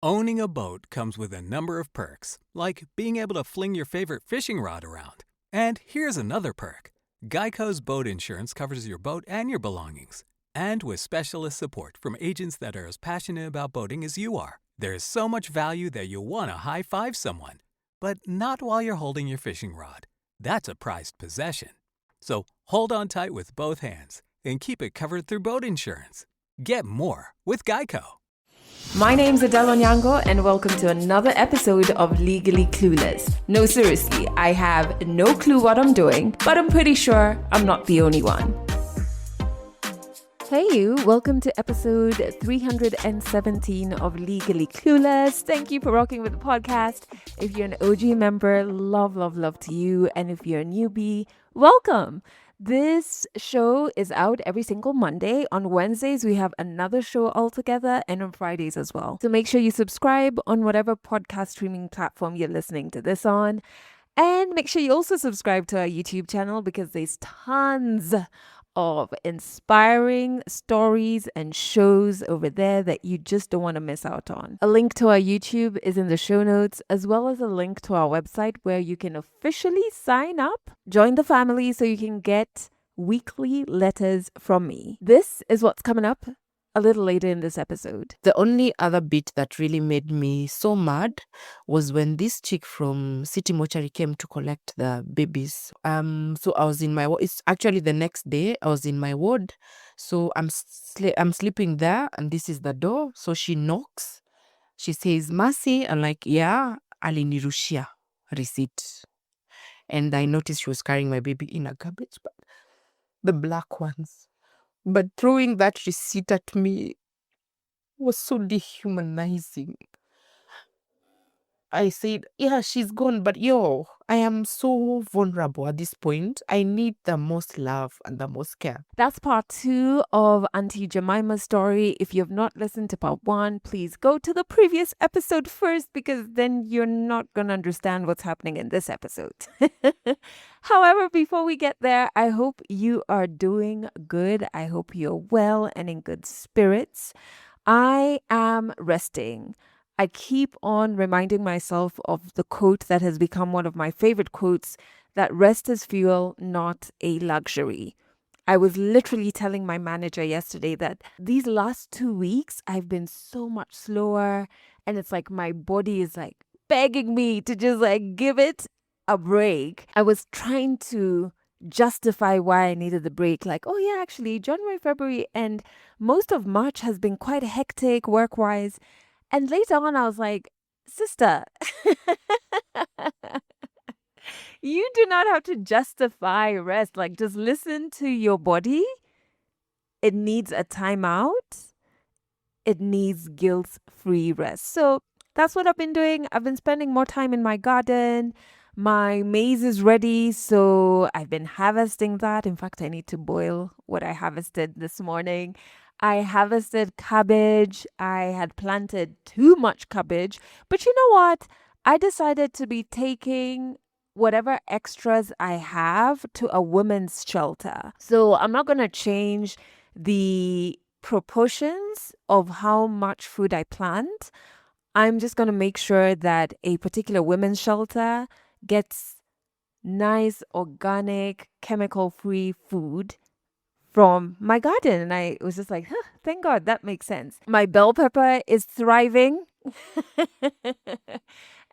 Owning a boat comes with a number of perks, like being able to fling your favorite fishing rod around. And here's another perk. Geico's boat insurance covers your boat and your belongings. And with specialist support from agents that are as passionate about boating as you are, there is so much value that you'll want to high-five someone. But not while you're holding your fishing rod. That's a prized possession. So hold on tight with both hands and keep it covered through boat insurance. Get more with Geico. My name's Adele Onyango, and welcome to another episode of Legally Clueless. No, seriously, I have no clue what I'm doing, but I'm pretty sure I'm not the only one. Hey you, welcome to episode 317 of Legally Clueless. Thank you for rocking with the podcast. If you're an OG member, love to you. And if you're a newbie, welcome. This show is out every single Monday. On Wednesdays, we have another show altogether, and on Fridays as well. So make sure you subscribe on whatever podcast streaming platform you're listening to this on. And make sure you also subscribe to our YouTube channel because there's tons of inspiring stories and shows over there that you just don't want to miss out on. A link to our YouTube is in the show notes, as well as a link to our website where you can officially sign up, join the family so you can get weekly letters from me. This is what's coming up a little later in this episode. The only other bit that really made me so mad was when this chick from City Mortuary came to collect the babies. So I was in my ward. It's actually the next day. I was in my ward. So I'm sleeping there, and this is the door. So she knocks. She says, "Mercy." I'm like, "Yeah, alinirushia receipt." And I noticed she was carrying my baby in a garbage bag, the black ones. But throwing that receipt at me was so dehumanizing. I said, "Yeah, she's gone, but I am so vulnerable at this point. I need the most love and the most care." That's part 2 of Auntie Jemima's story. If you have not listened to part 1, please go to the previous episode first, because then you're not going to understand what's happening in this episode. However, before we get there, I hope you are doing good. I hope you're well and in good spirits. I am resting. I keep on reminding myself of the quote that has become one of my favorite quotes, that rest is fuel, not a luxury. I was literally telling my manager yesterday that these last 2 weeks, I've been so much slower, and it's like my body is like begging me to just like give it a break. I was trying to justify why I needed the break. Like, oh yeah, actually January, February, and most of March has been quite hectic work-wise. And later on, I was like, sister, you do not have to justify rest. Like, just listen to your body. It needs a timeout. It needs guilt-free rest. So that's what I've been doing. I've been spending more time in my garden. My maize is ready, so I've been harvesting that. In fact, I need to boil what I harvested this morning. I harvested cabbage. I had planted too much cabbage. But you know what? I decided to be taking whatever extras I have to a women's shelter. So I'm not going to change the proportions of how much food I plant. I'm just going to make sure that a particular women's shelter gets nice, organic, chemical-free food from my garden. And I was just like, thank God, that makes sense. My bell pepper is thriving.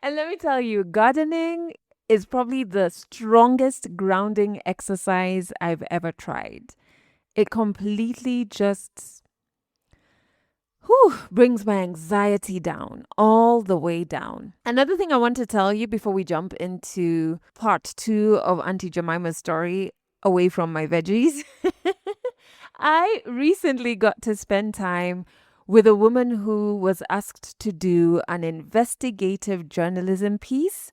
And let me tell you, gardening is probably the strongest grounding exercise I've ever tried. It completely just brings my anxiety down, all the way down. Another thing I want to tell you before we jump into part 2 of Auntie Jemima's story, away from my veggies. I recently got to spend time with a woman who was asked to do an investigative journalism piece.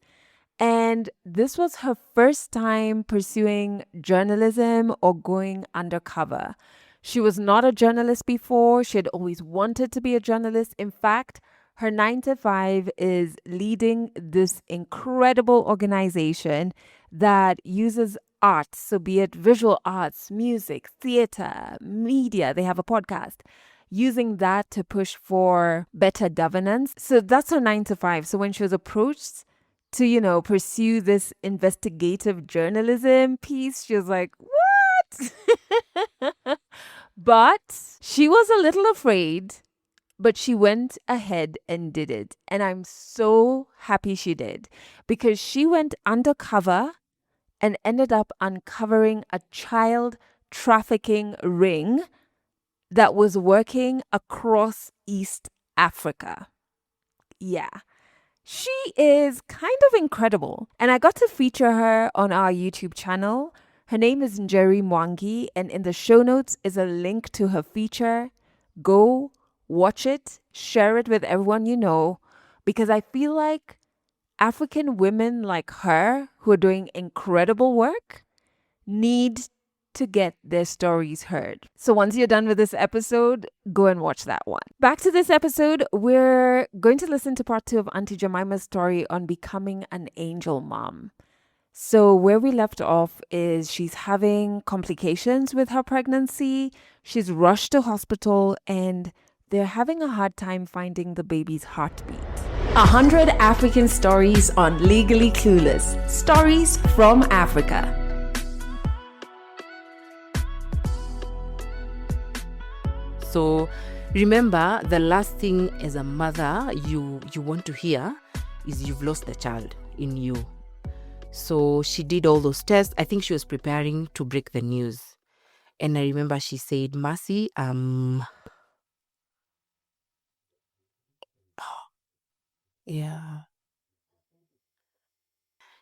And this was her first time pursuing journalism or going undercover. She was not a journalist before. She had always wanted to be a journalist. In fact, her 9-to-5 is leading this incredible organization that uses arts, so be it visual arts, music, theater, media. They have a podcast. using that to push for better governance. So that's her 9 to 5. So when she was approached to, pursue this investigative journalism piece, she was like, what? But she was a little afraid, but she went ahead and did it. And I'm so happy she did, because she went undercover and ended up uncovering a child trafficking ring that was working across East Africa. Yeah. She is kind of incredible. And I got to feature her on our YouTube channel. Her name is Njeri Mwangi, and in the show notes is a link to her feature. Go watch it, share it with everyone you know, because I feel like African women like her, who are doing incredible work, need to get their stories heard. So once you're done with this episode, go and watch that one. Back to this episode, we're going to listen to part 2 of Auntie Jemima's story on becoming an angel mom. So where we left off is she's having complications with her pregnancy. She's rushed to hospital and they're having a hard time finding the baby's heartbeat. 100 African stories on Legally Clueless. Stories from Africa. So remember, the last thing as a mother you want to hear is you've lost the child in you. So she did all those tests. I think she was preparing to break the news. And I remember she said, Mercy, yeah.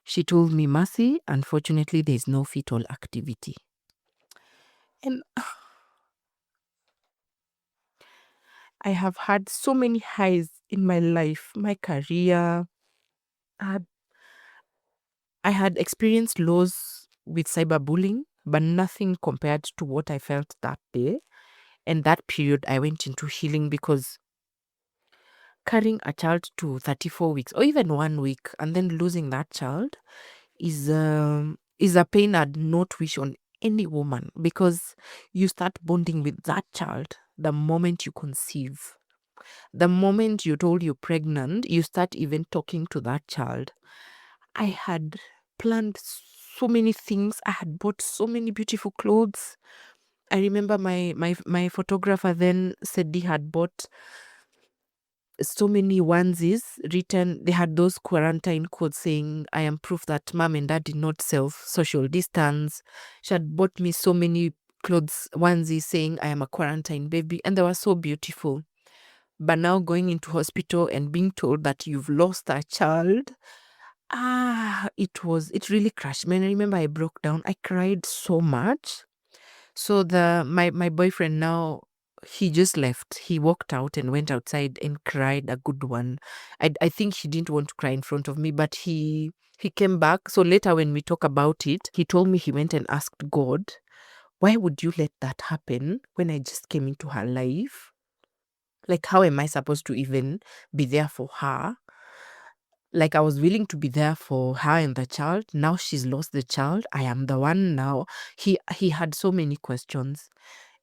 She told me, Mercy, unfortunately, there's no fetal activity. And I have had so many highs in my life, my career. I had experienced lows with cyberbullying, but nothing compared to what I felt that day. And that period, I went into healing, because carrying a child to 34 weeks or even 1 week and then losing that child is a pain I'd not wish on any woman, because you start bonding with that child the moment you conceive. The moment you're told you're pregnant, you start even talking to that child. I had planned so many things. I had bought so many beautiful clothes. I remember my photographer then said he had bought so many onesies written. They had those quarantine codes saying, I am proof that mom and dad did not social distance. She had bought me so many clothes, onesies saying, I am a quarantine baby. And they were so beautiful. But now going into hospital and being told that you've lost a child, it really crushed me. And I remember I broke down. I cried so much. So my boyfriend now, he just left. He walked out and went outside and cried a good one. I think he didn't want to cry in front of me, but he came back. So later when we talk about it, he told me he went and asked God, why would you let that happen when I just came into her life? Like, how am I supposed to even be there for her? Like, I was willing to be there for her and the child. Now she's lost the child. I am the one now. He had so many questions.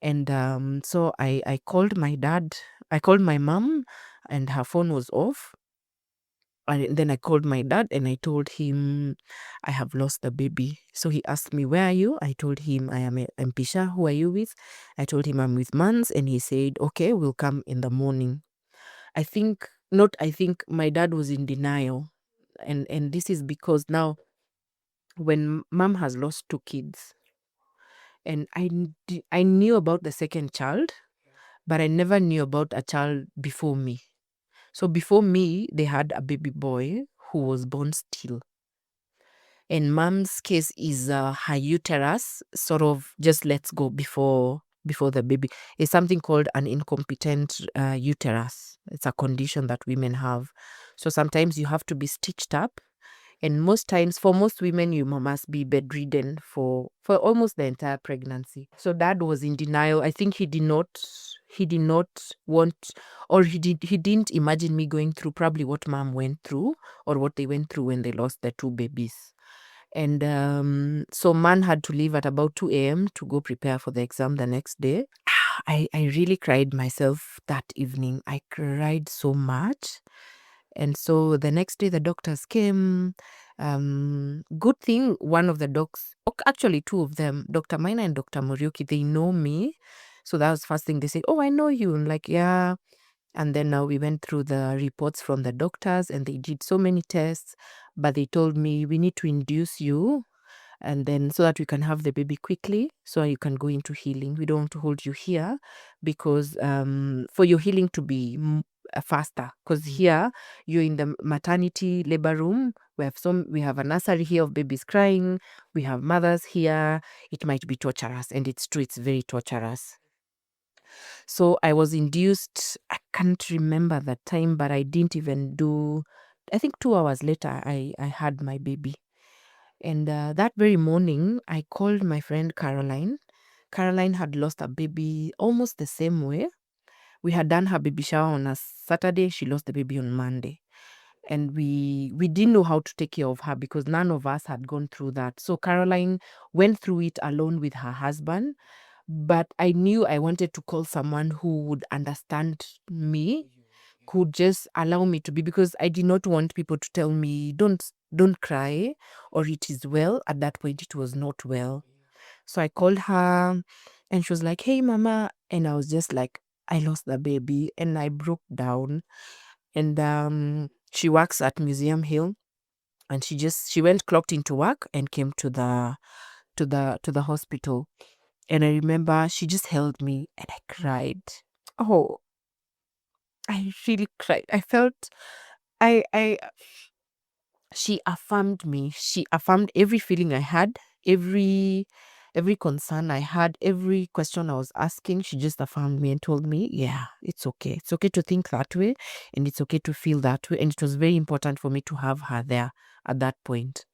And so I called my dad. I called my mom and her phone was off. And then I called my dad and I told him I have lost the baby. So he asked me, where are you? I told him I am at Mpisha. Who are you with? I told him I'm with Mans, and he said, okay, we'll come in the morning. I think my dad was in denial. And this is because now when mom has lost 2 kids, and I knew about the second child, but I never knew about a child before me. So before me, they had a baby boy who was born still. And mom's case is her uterus sort of just lets go before the baby. It's something called an incompetent uterus. It's a condition that women have. So sometimes you have to be stitched up. And most times, for most women, you must be bedridden for almost the entire pregnancy. So dad was in denial. I think he did not want, or he didn't imagine me going through probably what mom went through or what they went through when they lost their 2 babies. And so man had to leave at about 2 a.m. to go prepare for the exam the next day. I really cried myself that evening. I cried so much. And so the next day the doctors came. Good thing one of the docs, actually two of them, Dr. Maina and Dr. Muriuki, they know me. So that was first thing they say, oh, I know you. I'm like, yeah. And then now we went through the reports from the doctors and they did so many tests, but they told me we need to induce you and then so that we can have the baby quickly so you can go into healing. We don't want to hold you here because for your healing to be faster, because here you're in the maternity labor room. We have a nursery here of babies crying. We have mothers here. It might be torturous, and it's true, it's very torturous. So I was induced. I can't remember that time, but I didn't even do, I think 2 hours later, I had my baby. And that very morning, I called my friend Caroline. Caroline had lost a baby almost the same way. We had done her baby shower on a Saturday. She lost the baby on Monday. And we didn't know how to take care of her because none of us had gone through that. So Caroline went through it alone with her husband. But I knew I wanted to call someone who would understand me, could just allow me to be, because I did not want people to tell me, don't cry, or it is well. At that point, it was not well. So I called her and she was like, hey, mama. And I was just like, I lost the baby, and I broke down. And she works at Museum Hill, and she went, clocked into work and came to the hospital. And I remember she just held me and I cried. Oh, I really cried. I felt I she affirmed me. She affirmed every feeling I had, every concern I had, every question I was asking. She just affirmed me and told me, yeah, it's okay. It's okay to think that way and it's okay to feel that way. And it was very important for me to have her there at that point.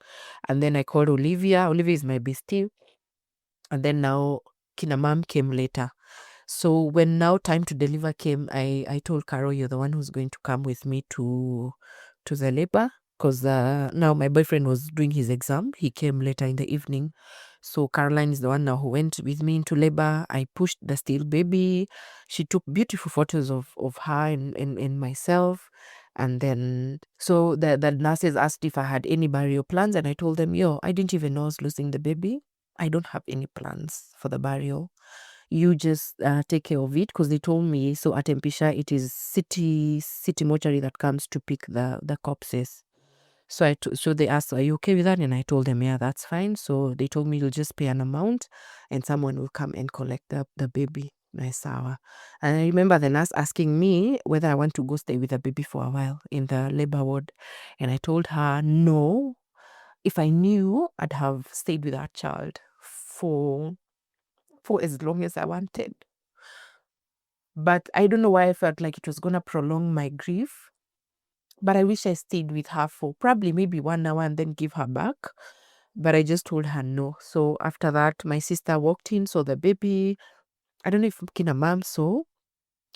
And then I called Olivia. Olivia is my bestie. And then now Kina mom came later. So when now time to deliver came, I told Carol, you're the one who's going to come with me to the labor, because now my boyfriend was doing his exam. He came later in the evening. So Caroline is the one now who went with me into labor. I pushed the still baby. She took beautiful photos of her and myself. And then, so the nurses asked if I had any burial plans. And I told them, I didn't even know I was losing the baby. I don't have any plans for the burial. You just take care of it, because they told me, so at Mpisha, it is city mortuary that comes to pick the corpses. So so they asked, are you okay with that? And I told them, yeah, that's fine. So they told me, you'll just pay an amount and someone will come and collect the baby. Nice hour. And I remember the nurse asking me whether I want to go stay with the baby for a while in the labor ward. And I told her, no. If I knew, I'd have stayed with that child for as long as I wanted. But I don't know why I felt like it was going to prolong my grief. But I wish I stayed with her for probably maybe 1 hour and then give her back. But I just told her no. So after that, my sister walked in, saw the baby. I don't know if Kina mom saw.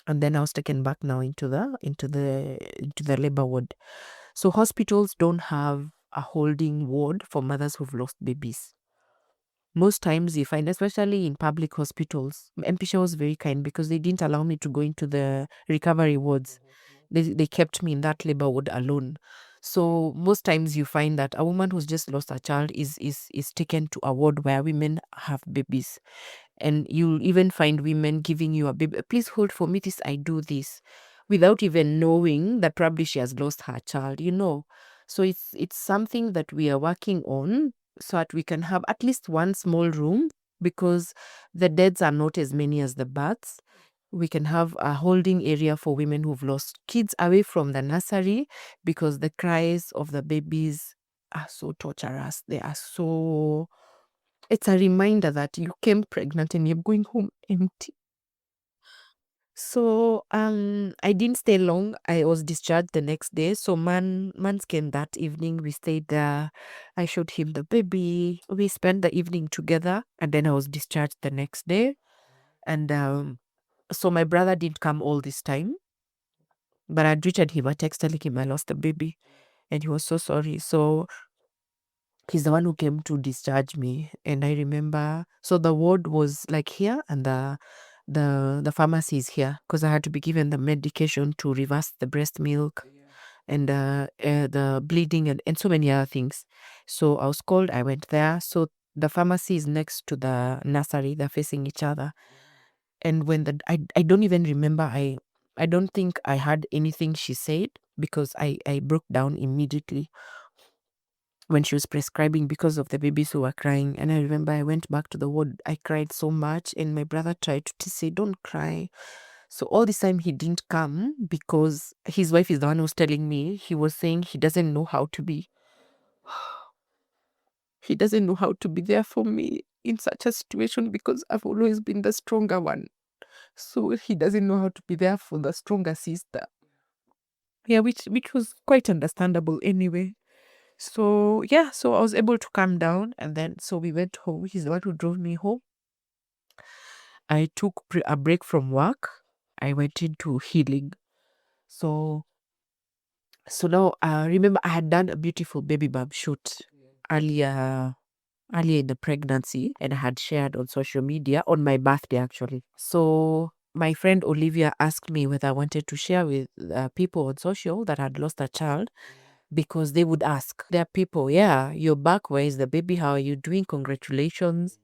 And then I was taken back now into the labor ward. So hospitals don't have a holding ward for mothers who've lost babies. Most times you find, especially in public hospitals, Mpisha was very kind because they didn't allow me to go into the recovery wards. They kept me in that labor ward alone. So most times you find that a woman who's just lost a child is taken to a ward where women have babies. And you'll even find women giving you a baby, please hold for me this, I do this, without even knowing that probably she has lost her child, So it's something that we are working on so that we can have at least one small room, because the deaths are not as many as the births. We can have a holding area for women who've lost kids away from the nursery, because the cries of the babies are so torturous. It's a reminder that you came pregnant and you're going home empty. So I didn't stay long. I was discharged the next day. So Mans came that evening. We stayed there. I showed him the baby. We spent the evening together, and then I was discharged the next day. And so my brother didn't come all this time, but I'd written him a text telling him I lost the baby, and he was so sorry. So he's the one who came to discharge me. And I remember, so the ward was like here, and the the pharmacy is here because I had to be given the medication to reverse the breast milk and the bleeding and so many other things. So I was called, I went there. So the pharmacy is next to the nursery, they're facing each other. And when I don't even remember, I don't think I heard anything she said because I broke down immediately when she was prescribing because of the babies who were crying. And I remember I went back to the ward. I cried so much, and my brother tried to say, "Don't cry." So all this time he didn't come because his wife is the one who was telling me. He was saying he doesn't know how to be. He doesn't know how to be there for me in such a situation because I've always been the stronger one. So he doesn't know how to be there for the stronger sister. Yeah, which was quite understandable anyway. So yeah, so I was able to calm down, and then so we went home. He's the one who drove me home. I took a break from work. I went into healing. So now remember I had done a beautiful baby bump shoot earlier in the pregnancy, and I had shared on social media on my birthday actually. So my friend Olivia asked me whether I wanted to share with people on social that had lost a child, because they would ask. There are people, yeah, you're back, where is the baby? How are you doing? Congratulations.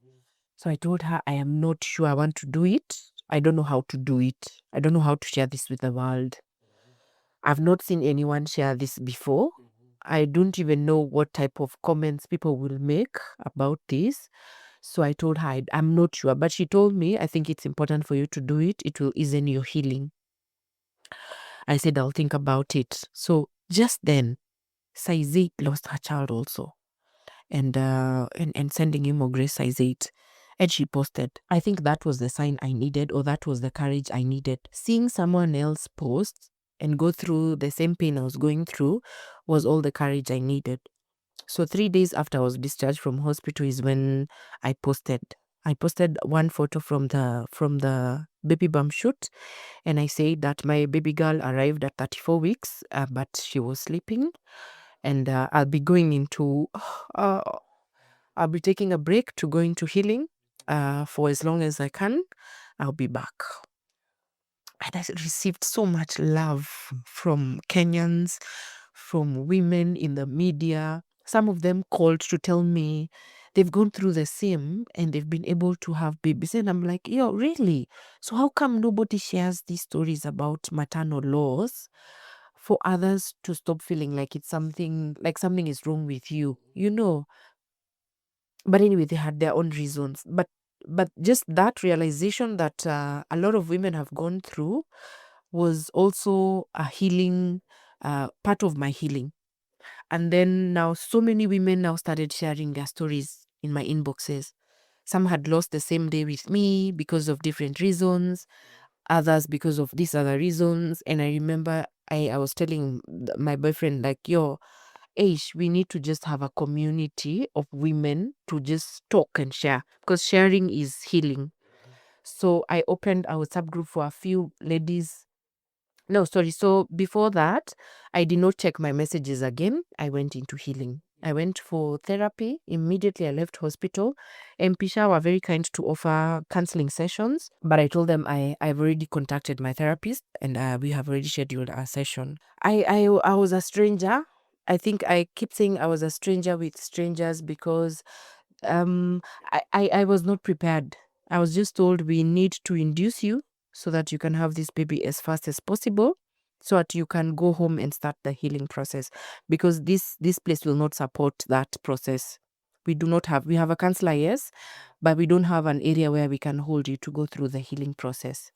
So I told her, I am not sure I want to do it. I don't know how to do it. I don't know how to share this with the world. I've not seen anyone share this before. I don't even know what type of comments people will make about this. So I told her, I'm not sure. But she told me, I think it's important for you to do it. It will ease in your healing. I said, I'll think about it. So just then, size 8 lost her child also. And sending him more grace size 8. And she posted. I think that was the sign I needed, or that was the courage I needed. Seeing someone else post and go through the same pain I was going through was all the courage I needed. So 3 days after I was discharged from hospital is when I posted. I posted one photo from the baby bump shoot, and I said that my baby girl arrived at 34 weeks, but she was sleeping, and I'll be going into I'll be taking a break to go into healing for as long as I can. I'll be back. And I received so much love from Kenyans, from women in the media. Some of them called to tell me they've gone through the same and they've been able to have babies. And I'm like, yo, really? So how come nobody shares these stories about maternal loss for others to stop feeling like it's something is wrong with you, you know? But anyway, they had their own reasons. But just that realization that a lot of women have gone through was also a healing, part of my healing. And then now so many women now started sharing their stories in my inboxes. Some had lost the same day with me because of different reasons, others because of these other reasons. And I remember I was telling my boyfriend, like, yo, Aish, we need to just have a community of women to just talk and share, because sharing is healing. So I opened our subgroup for a few ladies. No, sorry. So before that, I did not check my messages again. I went into healing. I went for therapy. Immediately I left hospital. Pisha were very kind to offer counseling sessions, but I told them I've already contacted my therapist and we have already scheduled a session. I was a stranger. I think I keep saying I was a stranger with strangers because I was not prepared. I was just told we need to induce you so that you can have this baby as fast as possible, so that you can go home and start the healing process, because this place will not support that process. We have a counselor, yes, but we don't have an area where we can hold you to go through the healing process.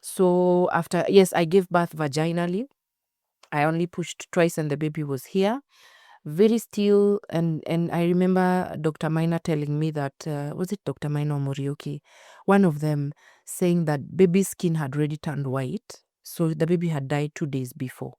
So after, yes, I gave birth vaginally. I only pushed twice and the baby was here, very still. And I remember Dr. Maina telling me that, was it Dr. Maina or Morioki? One of them saying that baby's skin had already turned white. So the baby had died 2 days before.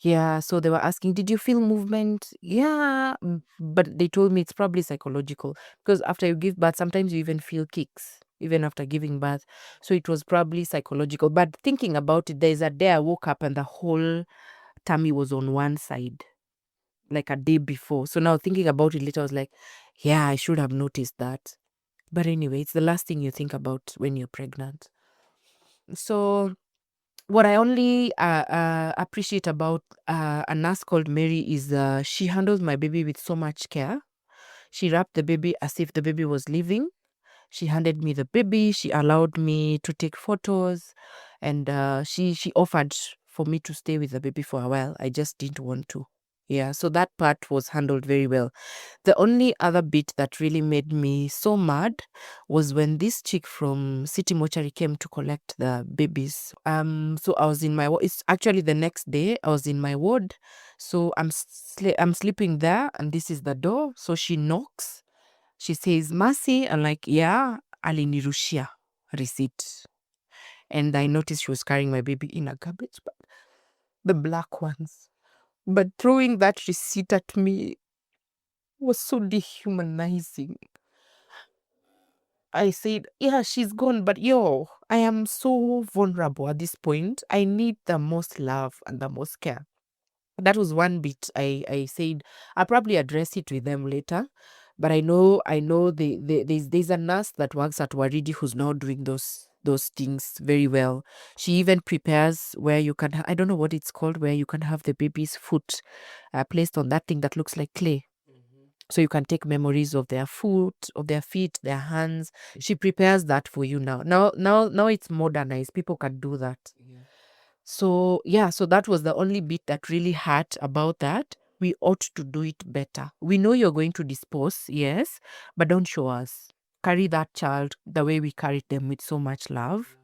Yeah, so they were asking, did you feel movement? Yeah, but they told me it's probably psychological, because after you give birth, sometimes you even feel kicks, even after giving birth. So it was probably psychological. But thinking about it, there's a day I woke up and the whole tummy was on one side, like a day before. So now thinking about it later, I was like, yeah, I should have noticed that. But anyway, it's the last thing you think about when you're pregnant. So what I only appreciate about a nurse called Mary is she handled my baby with so much care. She wrapped the baby as if the baby was living. She handed me the baby. She allowed me to take photos, and she offered for me to stay with the baby for a while. I just didn't want to. Yeah, so that part was handled very well. The only other bit that really made me so mad was when this chick from City Mortuary came to collect the babies. So I was in my it's actually the next day I was in my ward. So I'm sleeping there, and this is the door. So she knocks. She says, "Mercy," I'm like, "Yeah, alinirushia receipt." And I noticed she was carrying my baby in a garbage bag, the black ones. But throwing that receipt at me was so dehumanizing. I said, "Yeah, she's gone, but yo, I am so vulnerable at this point. I need the most love and the most care." That was one bit I said I'll probably address it with them later. But I know there's a nurse that works at Waridi who's now doing those things very well. She even prepares where you can I don't know what it's called, where you can have the baby's foot placed on that thing that looks like clay. So you can take memories of their foot, of their feet, their hands. She prepares that for you now. Now it's modernized. People can do that. So yeah, so that was the only bit that really hurt about that. We ought to do it better. We know you're going to dispose, yes, but don't show us. Carry that child the way we carried them, with so much love.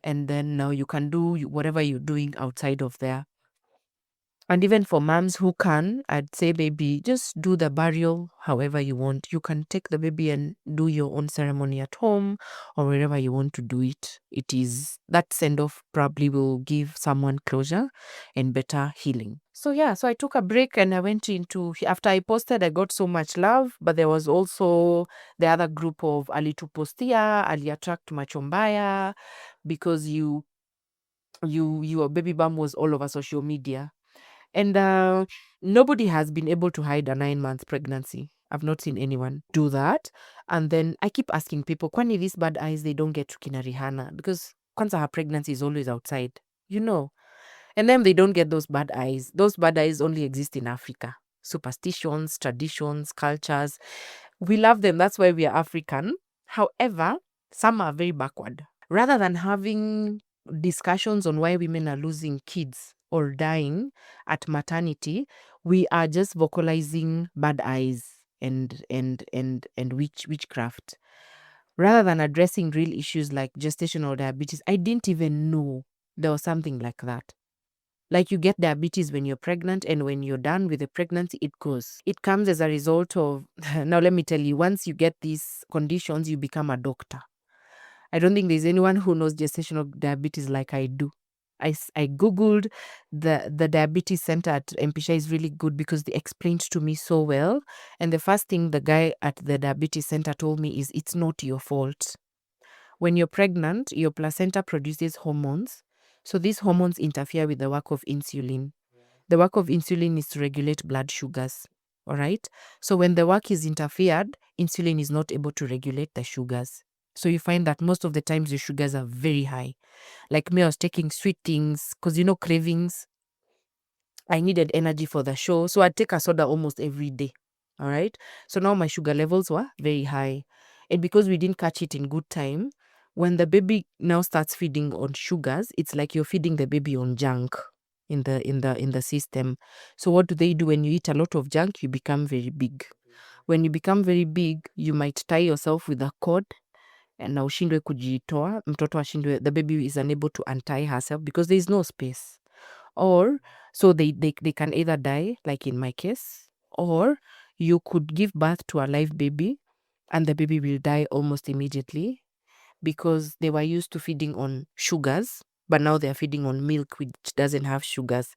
And then now you can do whatever you're doing outside of there. And even for moms who can, I'd say maybe just do the burial however you want. You can take the baby and do your own ceremony at home or wherever you want to do it. It is that send off probably will give someone closure and better healing. So yeah, so I took a break and I went into, after I posted, I got so much love, but there was also the other group of alitupostia, aliattract machombaya, because your baby bump was all over social media. And nobody has been able to hide a 9-month pregnancy. I've not seen anyone do that. And then I keep asking people, kwani these bad eyes, they don't get to kina Rihanna? Because kwanza her pregnancy is always outside, you know. And then they don't get those bad eyes. Those bad eyes only exist in Africa. Superstitions, traditions, cultures. We love them. That's why we are African. However, some are very backward. Rather than having discussions on why women are losing kids or dying at maternity, we are just vocalizing bad eyes and witchcraft. Rather than addressing real issues like gestational diabetes, I didn't even know there was something like that. Like, you get diabetes when you're pregnant, and when you're done with the pregnancy, it goes. It comes as a result of, now let me tell you, once you get these conditions, you become a doctor. I don't think there's anyone who knows gestational diabetes like I do. I Googled the diabetes center at Mpisha is really good because they explained to me so well. And the first thing the guy at the diabetes center told me is, it's not your fault. When you're pregnant, your placenta produces hormones. So these hormones interfere with the work of insulin. The work of insulin is to regulate blood sugars. All right. So when the work is interfered, insulin is not able to regulate the sugars. So you find that most of the times your sugars are very high. Like me, I was taking sweet things because, cravings. I needed energy for the show. So I'd take a soda almost every day. All right. So now my sugar levels were very high. And because we didn't catch it in good time, when the baby now starts feeding on sugars, it's like you're feeding the baby on junk in the system. So what do? When you eat a lot of junk, you become very big. When you become very big, you might tie yourself with a cord and na ushindwe kujitoa, mtoto ashindwe, the baby is unable to untie herself because there is no space. Or so they can either die, like in my case, or you could give birth to a live baby and the baby will die almost immediately because they were used to feeding on sugars, but now they're feeding on milk which doesn't have sugars.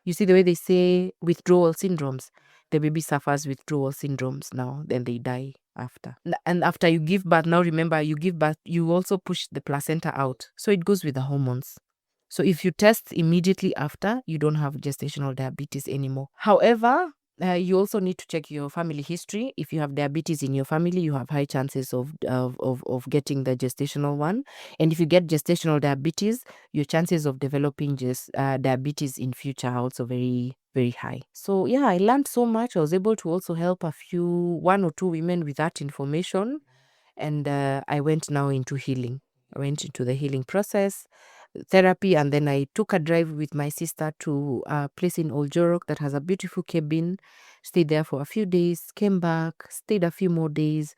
You see the way they say withdrawal syndromes, the baby suffers withdrawal syndromes now, then they die after. And after you give birth, now remember, you give birth, you also push the placenta out. So it goes with the hormones. So if you test immediately after, you don't have gestational diabetes anymore. However, You also need to check your family history. If you have diabetes in your family, you have high chances of getting the gestational one. And if you get gestational diabetes, your chances of developing diabetes in future are also very, very high. So yeah, I learned so much. I was able to also help one or two women with that information. And I went now into healing. I went into the healing process, therapy, and then I took a drive with my sister to a place in Old Jorok that has a beautiful cabin. Stayed there for a few days, came back, stayed a few more days.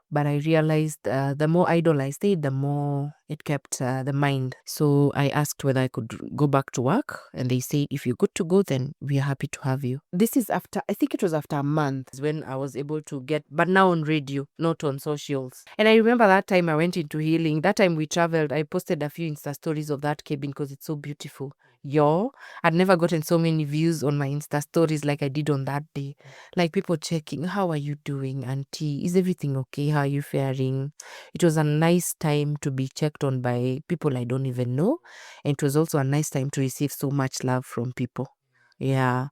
But I realized the more idle I stayed, the more it kept the mind. So I asked whether I could go back to work, and they said, if you're good to go, then we are happy to have you. This is after, I think it was after a month when I was able to get, but now on radio, not on socials. And I remember that time I went into healing. That time we traveled, I posted a few Insta stories of that cabin because it's so beautiful. I'd never gotten so many views on my Insta stories like I did on that day. Like people checking, how are you doing, auntie? Is everything okay? How are you faring? It was a nice time to be checked on by people I don't even know. And it was also a nice time to receive so much love from people. Yeah.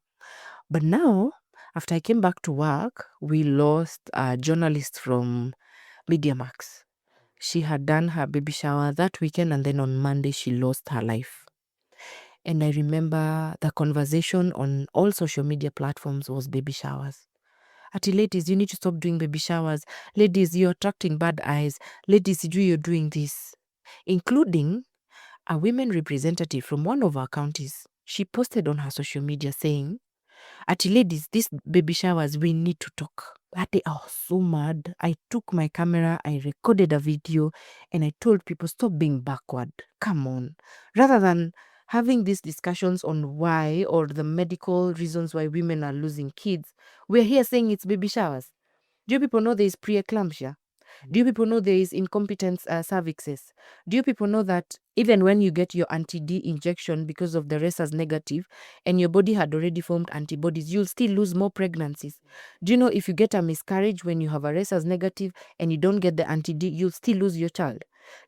But now, after I came back to work, we lost a journalist from Media Max. She had done her baby shower that weekend, and then on Monday, she lost her life. And I remember the conversation on all social media platforms was baby showers. Ati, ladies, you need to stop doing baby showers. Ladies, you're attracting bad eyes. Ladies, you're doing this. Including a women representative from one of our counties. She posted on her social media saying, Ati, ladies, these baby showers, we need to talk. That day I was so mad. I took my camera, I recorded a video, and I told people, stop being backward. Come on. Rather than having these discussions on why or the medical reasons why women are losing kids, we're here saying it's baby showers. Do you people know there is preeclampsia? Do you people know there is incompetent cervixes? Do you people know that even when you get your anti-D injection because of the rhesus negative and your body had already formed antibodies, you'll still lose more pregnancies? Do you know if you get a miscarriage when you have a rhesus negative and you don't get the anti-D, you'll still lose your child?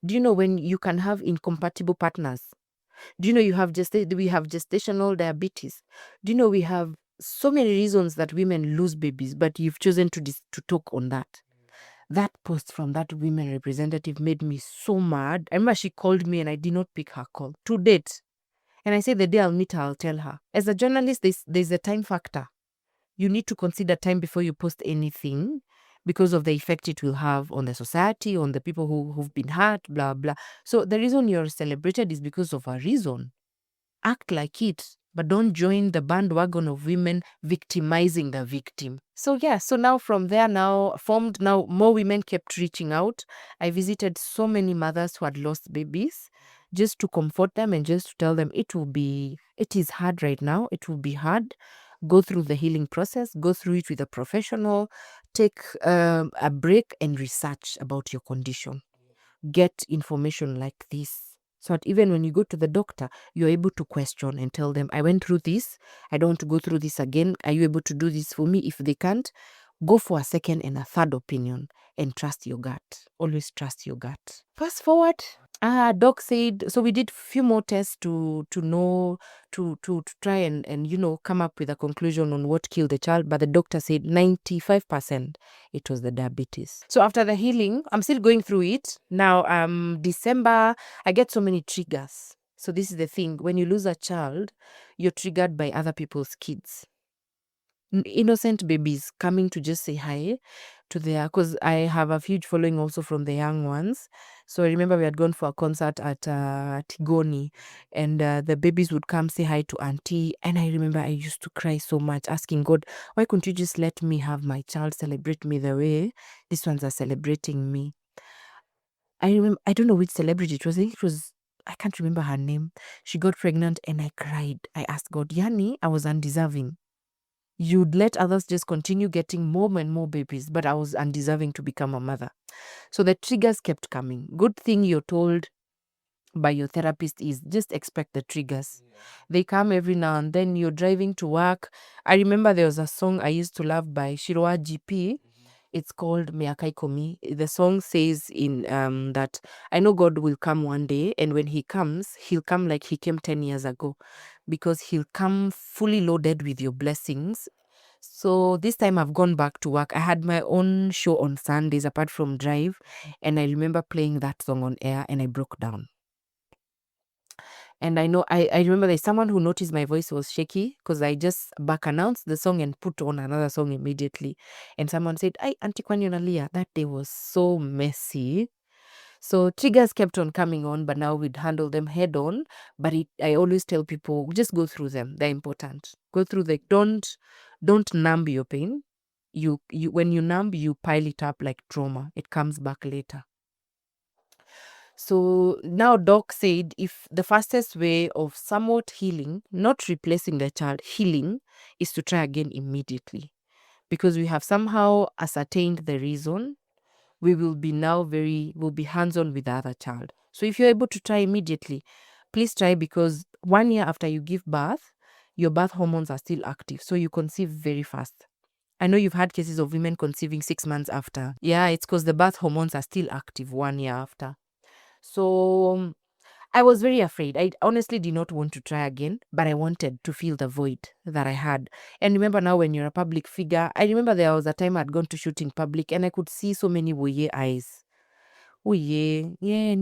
Do you know when you can have incompatible partners? Do you know we have gestational diabetes? Do you know we have so many reasons that women lose babies, but you've chosen to talk on that? That post from that women representative made me so mad. I remember she called me and I did not pick her call to date. And I said the day I'll meet her, I'll tell her. As a journalist, there's a time factor. You need to consider time before you post anything because of the effect it will have on the society, on the people who've been hurt, blah, blah. So the reason you're celebrated is because of a reason. Act like it, but don't join the bandwagon of women victimizing the victim. So yeah, so now from there now more women kept reaching out. I visited so many mothers who had lost babies just to comfort them and just to tell them it is hard right now. It will be hard. Go through the healing process, go through it with a professional, take a break and research about your condition. Get information like this. So that even when you go to the doctor, you're able to question and tell them, I went through this. I don't want to go through this again. Are you able to do this for me? If they can't, go for a second and a third opinion and trust your gut. Always trust your gut. Fast forward. Doc said, so we did few more tests to know, to try and come up with a conclusion on what killed the child. But the doctor said 95% it was the diabetes. So after the healing, I'm still going through it. Now, December, I get so many triggers. So this is the thing. When you lose a child, you're triggered by other people's kids. Innocent babies coming to just say hi to because I have a huge following also from the young ones. So I remember we had gone for a concert at Tigoni, and the babies would come say hi to auntie. And I remember I used to cry so much, asking God, why couldn't you just let me have my child celebrate me the way these ones are celebrating me? I don't know which celebrity it was. I think it was, I can't remember her name. She got pregnant and I cried. I asked God, Yani, I was undeserving. You'd let others just continue getting more and more babies, but I was undeserving to become a mother. So the triggers kept coming. Good thing you're told by your therapist is just expect the triggers. Yeah. They come every now and then. You're driving to work. I remember there was a song I used to love by Shiroa GP. It's called Miakai Komi. The song says in that I know God will come one day, and when he comes, he'll come like he came 10 years ago, because he'll come fully loaded with your blessings. So this time I've gone back to work. I had my own show on Sundays apart from Drive, and I remember playing that song on air and I broke down. And I remember there's someone who noticed my voice was shaky because I just back announced the song and put on another song immediately. And someone said, "Ay, Auntie Kwani unalia." That day was so messy. So triggers kept on coming on, but now we'd handle them head on. But I always tell people, just go through them. They're important. Go through don't numb your pain. You when you numb, you pile it up like trauma. It comes back later. So now doc said if the fastest way of somewhat healing, not replacing the child, healing, is to try again immediately. Because we have somehow ascertained the reason, we will be we'll be hands-on with the other child. So if you're able to try immediately, please try, because 1 year after you give birth, your birth hormones are still active. So you conceive very fast. I know you've had cases of women conceiving 6 months after. Yeah, it's because the birth hormones are still active 1 year after. So I was very afraid. I honestly did not want to try again, but I wanted to fill the void that I had. And remember now, when you're a public figure, I remember there was a time I'd gone to shoot in public and I could see so many woye eyes. Woye, yeah,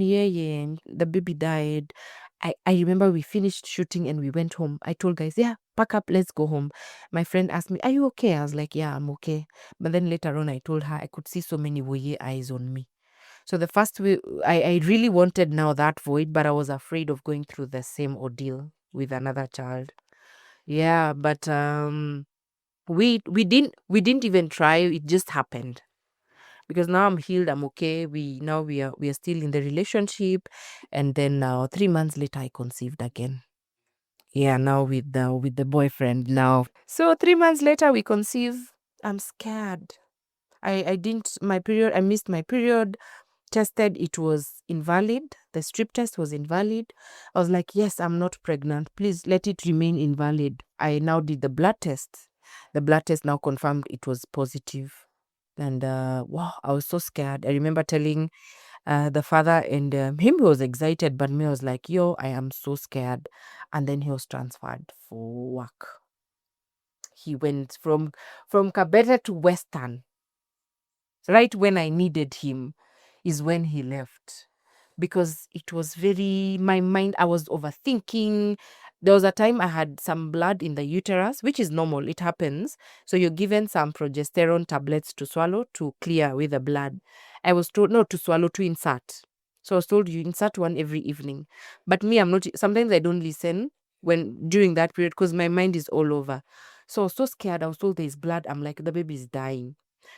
the baby died. I remember we finished shooting and we went home. I told guys, yeah, pack up, let's go home. My friend asked me, are you okay? I was like, yeah, I'm okay. But then later on, I told her I could see so many woye eyes on me. So the first way, I really wanted now that void, but I was afraid of going through the same ordeal with another child. Yeah, but we didn't even try. It just happened. Because now I'm healed, I'm okay. We are still in the relationship, and then now 3 months later I conceived again. Yeah, now with the boyfriend now. So 3 months later we conceive. I'm scared. I missed my period. Tested, it was invalid. The strip test was invalid. I was like, yes, I'm not pregnant. Please let it remain invalid. I now did the blood test. The blood test now confirmed it was positive. And wow, I was so scared. I remember telling the father, and him, he was excited, but me, I was like, yo, I am so scared. And then he was transferred for work. He went from Kabete to Western. Right when I needed him is when he left, because it was my mind, I was overthinking. There was a time I had some blood in the uterus, which is normal, it happens. So you're given some progesterone tablets to swallow to clear away the blood. I was told not to swallow, to insert. So I was told you insert one every evening. But me, I'm not, sometimes I don't listen during that period because my mind is all over. So I was so scared. I was told there's blood. I'm like, the baby is dying.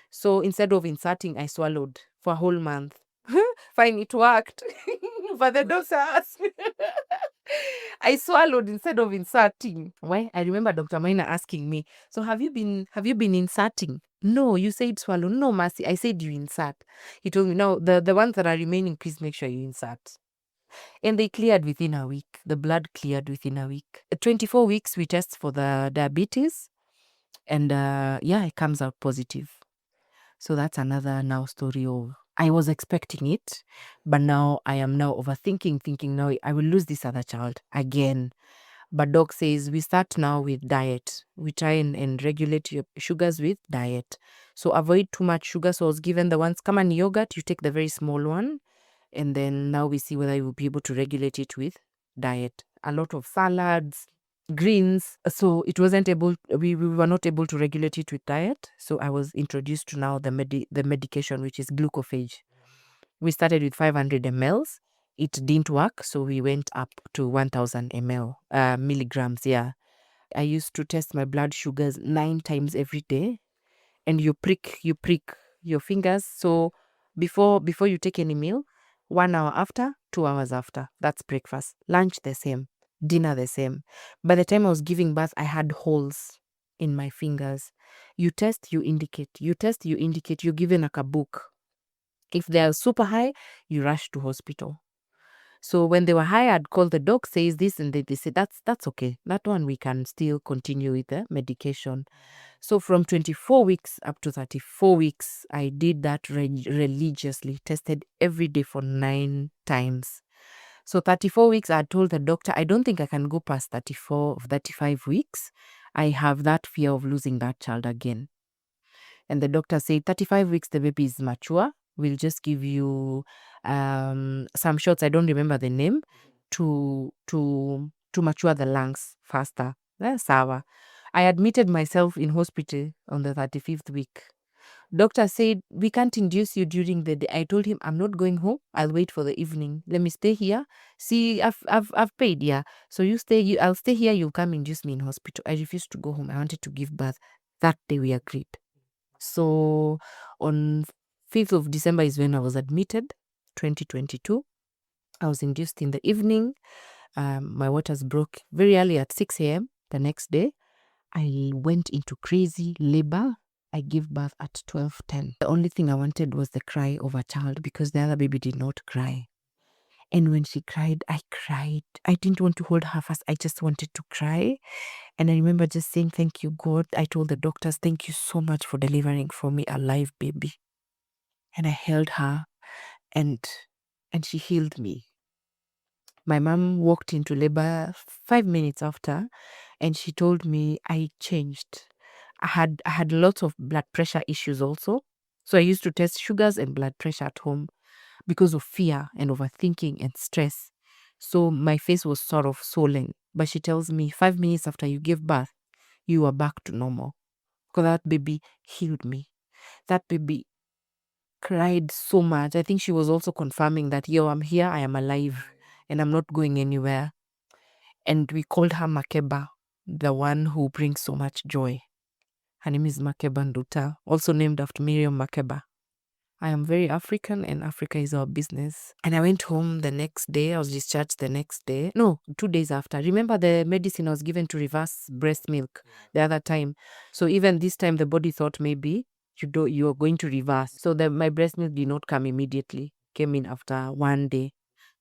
So instead of inserting, I swallowed for a whole month. Fine, it worked. But the doctor asked me. I swallowed instead of inserting. Why? I remember Dr. Maina asking me, so have you been inserting? No, you said swallow. No, Mercy, I said you insert. He told me, no, the ones that are remaining, please make sure you insert. And they cleared within a week. The blood cleared within a week. 24 weeks, we test for the diabetes. And yeah, it comes out positive. So that's another now story of, I was expecting it, but now I am now overthinking, thinking now I will lose this other child again. But doc says we start now with diet. We try and regulate your sugars with diet. So avoid too much sugar. So I was given the ones, come on yogurt, you take the very small one. And then now we see whether you will be able to regulate it with diet. A lot of salads, greens. So it wasn't able, we were not able to regulate it with diet. So I was introduced to now the medication, which is glucophage. We started with 500 mLs. It didn't work, so we went up to 1000 milligrams. Yeah, I used to test my blood sugars 9 times every day, and you prick your fingers. So before you take any meal, 1 hour after, 2 hours after, that's breakfast. Lunch the same, dinner the same. By the time I was giving birth, I had holes in my fingers. You test, you indicate. You test, you indicate. You're given like a book. If they are super high, you rush to hospital. So when they were high, I'd call the doc, says this, and they say that's okay. That one we can still continue with the medication. So from 24 weeks up to 34 weeks, I did that religiously, tested every day for 9 times. So 34 weeks, I told the doctor, I don't think I can go past 34 or 35 weeks. I have that fear of losing that child again. And the doctor said 35 weeks the baby is mature. We'll just give you some shots, I don't remember the name, to mature the lungs faster. That's sawa. I admitted myself in hospital on the 35th week. Doctor said, we can't induce you during the day. I told him, I'm not going home. I'll wait for the evening. Let me stay here. See, I've paid, yeah. So you stay, I'll stay here. You'll come induce me in hospital. I refused to go home. I wanted to give birth. That day we agreed. So on 5th of December is when I was admitted, 2022. I was induced in the evening. My waters broke very early at 6 a.m. the next day. I went into crazy labor. I gave birth at 12:10. The only thing I wanted was the cry of a child because the other baby did not cry. And when she cried, I cried. I didn't want to hold her fast. I just wanted to cry. And I remember just saying, thank you, God. I told the doctors, thank you so much for delivering for me a live baby. And I held her and she healed me. My mom walked into labor 5 minutes after and she told me I changed. I had lots of blood pressure issues also. So I used to test sugars and blood pressure at home because of fear and overthinking and stress. So my face was sort of swollen. But she tells me 5 minutes after you give birth, you are back to normal. Because that baby healed me. That baby cried so much. I think she was also confirming that, yo, I'm here, I am alive, and I'm not going anywhere. And we called her Makeba, the one who brings so much joy. Her name is Makeba Nduta, also named after Miriam Makeba. I am very African and Africa is our business. And I went home the next day. I was discharged the next day. No, 2 days after. Remember the medicine I was given to reverse breast milk the other time. So even this time the body thought maybe you are going to reverse. So my breast milk did not come immediately. Came in after 1 day.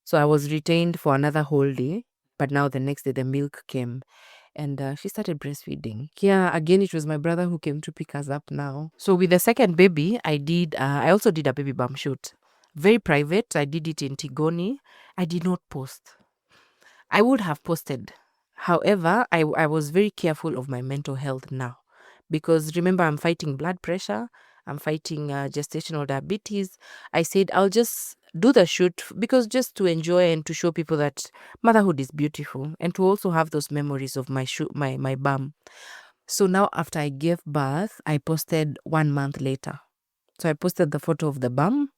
So I was retained for another whole day. But now the next day the milk came. And she started breastfeeding. Yeah, again, it was my brother who came to pick us up now. So with the second baby, I also did a baby bump shoot. Very private. I did it in Tigoni. I did not post. I would have posted. However, I was very careful of my mental health now. Because remember, I'm fighting blood pressure. I'm fighting gestational diabetes. I said, I'll just do the shoot because just to enjoy and to show people that motherhood is beautiful and to also have those memories of my shoot, my bum. So now after I gave birth, I posted 1 month later. So I posted the photo of the bum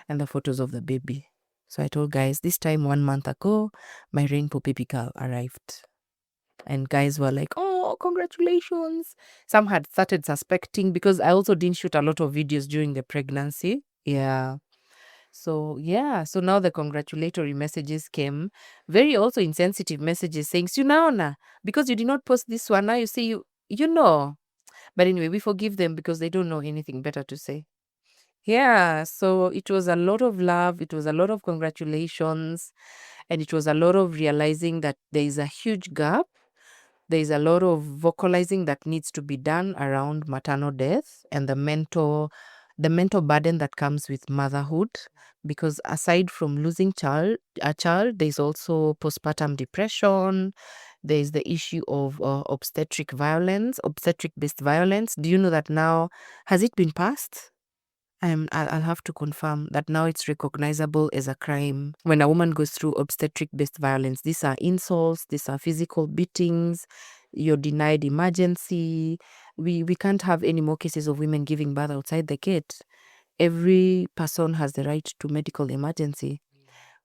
and the photos of the baby. So I told guys, this time 1 month ago, my rainbow baby girl arrived. And guys were like, oh, congratulations. Some had started suspecting because I also didn't shoot a lot of videos during the pregnancy. Yeah. So now the congratulatory messages came. Very also insensitive messages saying, Sunaona, because you did not post this one, now you see you know. But anyway, we forgive them because they don't know anything better to say. Yeah, so it was a lot of love. It was a lot of congratulations. And it was a lot of realizing that there is a huge gap. There is a lot of vocalizing that needs to be done around maternal death and the mental burden that comes with motherhood. Because aside from losing a child, there's also postpartum depression. There's the issue of obstetric-based violence. Do you know that now, has it been passed? I'll have to confirm that now it's recognizable as a crime when a woman goes through obstetric-based violence. These are insults, these are physical beatings, you're denied emergency. We can't have any more cases of women giving birth outside the gate. Every person has the right to medical emergency.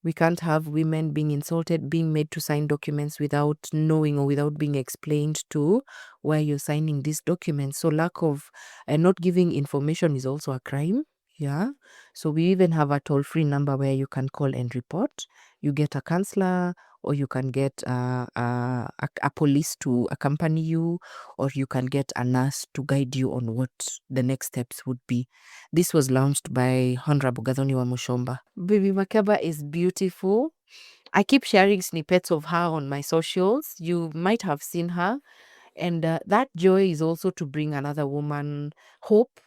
We can't have women being insulted, being made to sign documents without knowing or without being explained to why you're signing these documents. So lack of not giving information is also a crime. Yeah. So we even have a toll-free number where you can call and report. You get a counselor or you can get a police to accompany you, or you can get a nurse to guide you on what the next steps would be. This was launched by Honorable Gathoni wa Mushomba. Baby Makeba is beautiful. I keep sharing snippets of her on my socials. You might have seen her. And that joy is also to bring another woman hope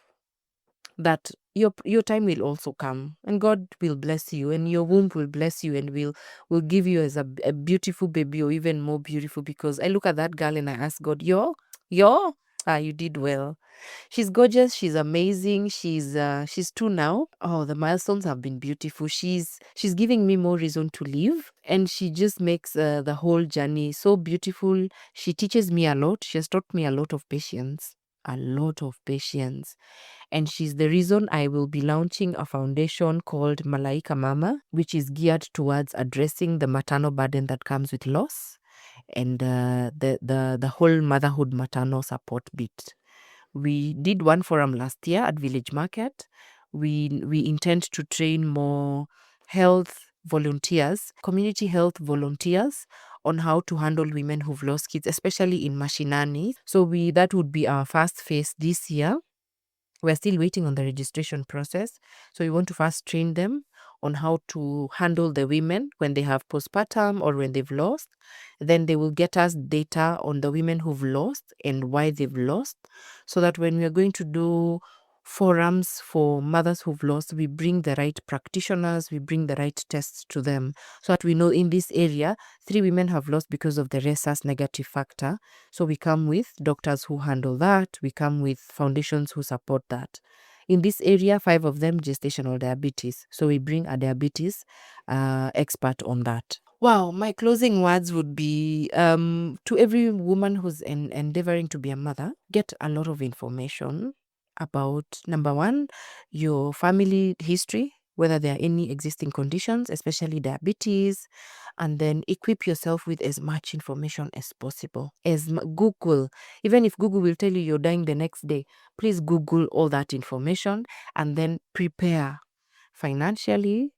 that your time will also come and God will bless you and your womb will bless you and will give you as a beautiful baby or even more beautiful. Because I look at that girl and I ask God, yo, Yo, you did well. She's gorgeous. She's amazing. She's 2 now. Oh, the milestones have been beautiful. She's giving me more reason to live, and she just makes the whole journey so beautiful. She teaches me a lot. She has taught me a lot of patience. A lot of patience. And she's the reason I will be launching a foundation called Malaika Mama, which is geared towards addressing the maternal burden that comes with loss and the whole motherhood maternal support bit. We did one forum last year at Village Market. We intend to train more health volunteers, community health volunteers, on how to handle women who've lost kids, especially in mashinani. So that would be our first phase this year. We're still waiting on the registration process. So we want to first train them on how to handle the women when they have postpartum or when they've lost. Then they will get us data on the women who've lost and why they've lost, so that when we are going to do forums for mothers who've lost, we bring the right practitioners, we bring the right tests to them, so that we know in this area 3 women have lost because of the rhesus negative factor. So we come with doctors who handle that. We come with foundations who support that. In this area, 5 of them gestational diabetes. So we bring a diabetes expert on that. Wow, my closing words would be to every woman who's endeavoring to be a mother, get a lot of information about, number 1, your family history, whether there are any existing conditions, especially diabetes, and then equip yourself with as much information as possible. Google, even if Google will tell you you're dying the next day, please Google all that information and then prepare financially,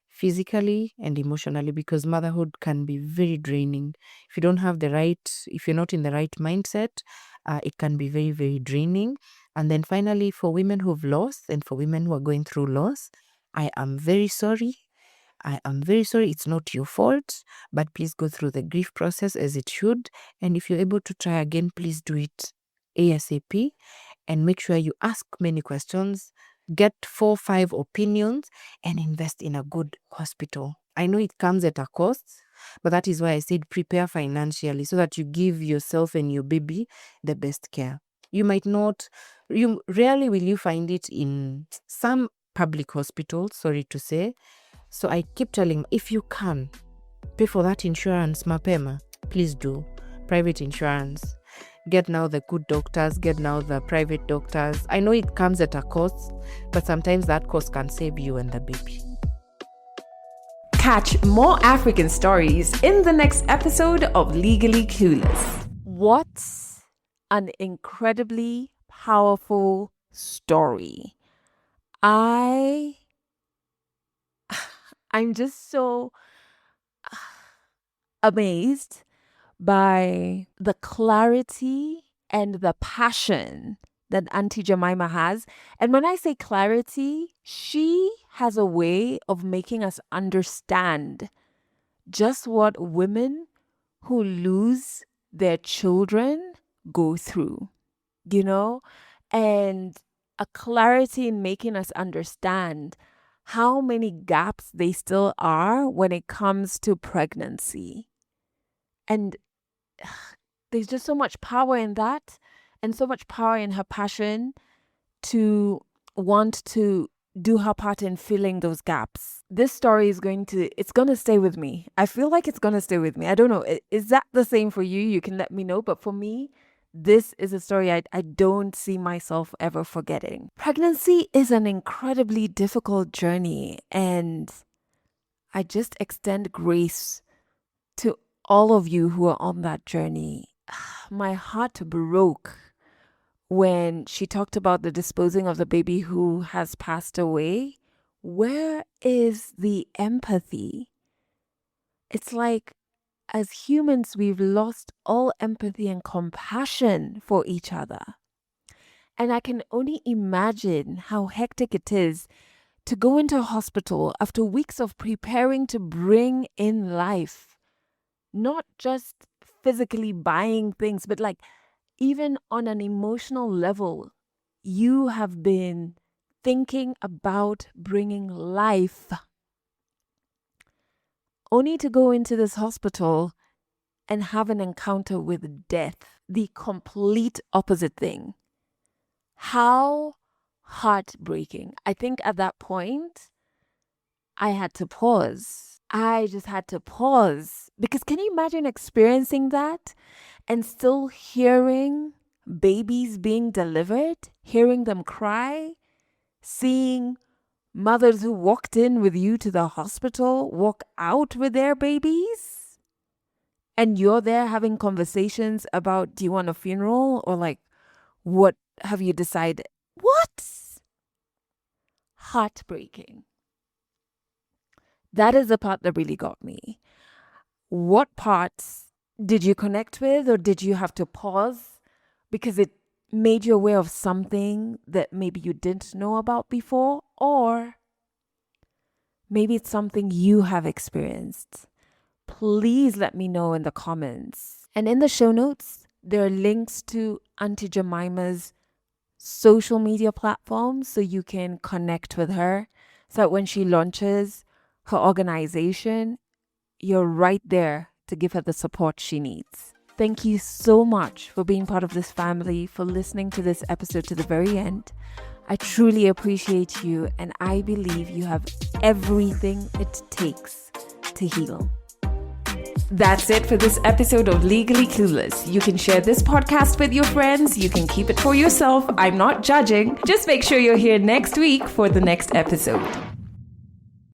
physically, and emotionally, because motherhood can be very draining. If you're not in the right mindset, it can be very, very draining. And then finally, for women who've lost and for women who are going through loss, I am very sorry. I am very sorry. It's not your fault, but please go through the grief process as it should. And if you're able to try again, please do it ASAP, and make sure you ask many questions, get 4-5 opinions, and invest in a good hospital. I know it comes at a cost, but that is why I said prepare financially, so that you give yourself and your baby the best care. Rarely will you find it in some public hospitals, sorry to say. So I keep telling, if you can pay for that insurance mapema, please do. Private insurance. Get now the good doctors, get now the private doctors. I know it comes at a cost, but sometimes that cost can save you and the baby. Catch more African stories in the next episode of Legally Clueless. What an incredibly powerful story. I'm just so amazed by the clarity and the passion that Auntie Jemima has. And when I say clarity, she has a way of making us understand just what women who lose their children go through, and a clarity in making us understand how many gaps they still are when it comes to pregnancy. And there's just so much power in that, and so much power in her passion to want to do her part in filling those gaps. This story is going to stay with me. I feel like it's going to stay with me. I don't know. Is that the same for you? You can let me know. But for me, this is a story I don't see myself ever forgetting. Pregnancy is an incredibly difficult journey, and I just extend grace to all of you who are on that journey. My heart broke when she talked about the disposing of the baby who has passed away. Where is the empathy? It's like, as humans, we've lost all empathy and compassion for each other. And I can only imagine how hectic it is to go into a hospital after weeks of preparing to bring in life. Not just physically buying things, but like even on an emotional level, you have been thinking about bringing life, only to go into this hospital and have an encounter with death. the complete opposite thing. How heartbreaking. I think at that point, I had to pause. I just had to pause. Because can you imagine experiencing that and still hearing babies being delivered, hearing them cry, seeing mothers who walked in with you to the hospital walk out with their babies, and you're there having conversations about, do you want a funeral, or like, what have you decided? What? Heartbreaking. That is the part that really got me. What parts did you connect with, or did you have to pause because it made you aware of something that maybe you didn't know about before? Or maybe it's something you have experienced. Please let me know in the comments. And in the show notes, there are links to Auntie Jemima's social media platforms so you can connect with her, so that when she launches her organization, you're right there to give her the support she needs. Thank you so much for being part of this family, for listening to this episode to the very end. I truly appreciate you, and I believe you have everything it takes to heal. That's it for this episode of Legally Clueless. You can share this podcast with your friends. You can keep it for yourself. I'm not judging. Just make sure you're here next week for the next episode.